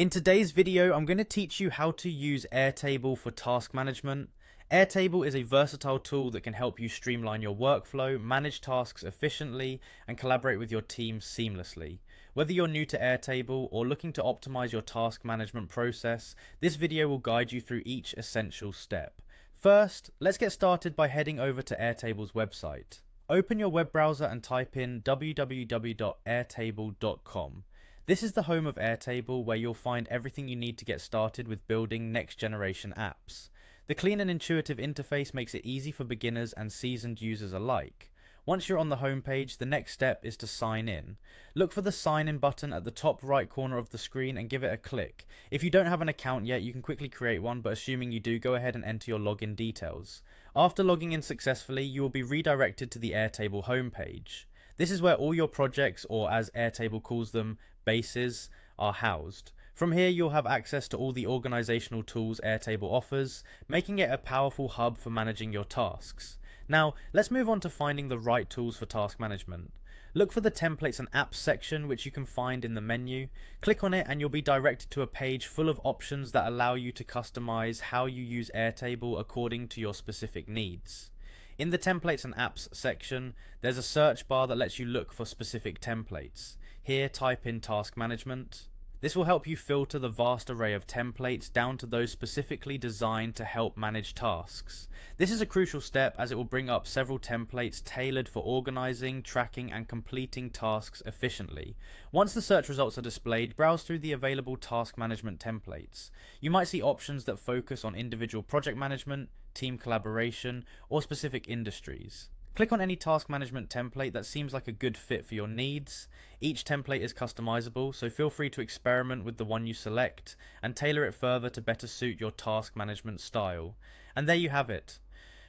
In today's video, I'm going to teach you how to use Airtable for task management. Airtable is a versatile tool that can help you streamline your workflow, manage tasks efficiently, and collaborate with your team seamlessly. Whether you're new to Airtable or looking to optimize your task management process, this video will guide you through each essential step. First, let's get started by heading over to Airtable's website. Open your web browser and type in www.airtable.com. This is the home of Airtable, where you'll find everything you need to get started with building next-generation apps. The clean and intuitive interface makes it easy for beginners and seasoned users alike. Once you're on the home page, the next step is to sign in. Look for the sign in button at the top right corner of the screen and give it a click. If you don't have an account yet, you can quickly create one, but assuming you do, go ahead and enter your login details. After logging in successfully, you will be redirected to the Airtable homepage. This is where all your projects, or as Airtable calls them, bases, are housed. From here, you'll have access to all the organizational tools Airtable offers, making it a powerful hub for managing your tasks. Now, let's move on to finding the right tools for task management. Look for the templates and apps section, which you can find in the menu. Click on it and you'll be directed to a page full of options that allow you to customize how you use Airtable according to your specific needs. In the templates and apps section, there's a search bar that lets you look for specific templates. Here, type in task management. This will help you filter the vast array of templates down to those specifically designed to help manage tasks. This is a crucial step, as it will bring up several templates tailored for organizing, tracking, and completing tasks efficiently. Once the search results are displayed, browse through the available task management templates. You might see options that focus on individual project management, team collaboration, or specific industries. Click on any task management template that seems like a good fit for your needs. Each template is customizable, so feel free to experiment with the one you select and tailor it further to better suit your task management style. And there you have it.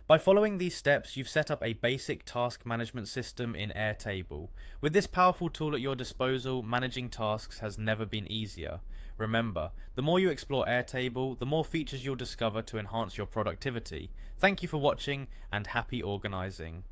By following these steps, you've set up a basic task management system in Airtable. With this powerful tool at your disposal, managing tasks has never been easier. Remember, the more you explore Airtable, the more features you'll discover to enhance your productivity. Thank you for watching, and happy organizing.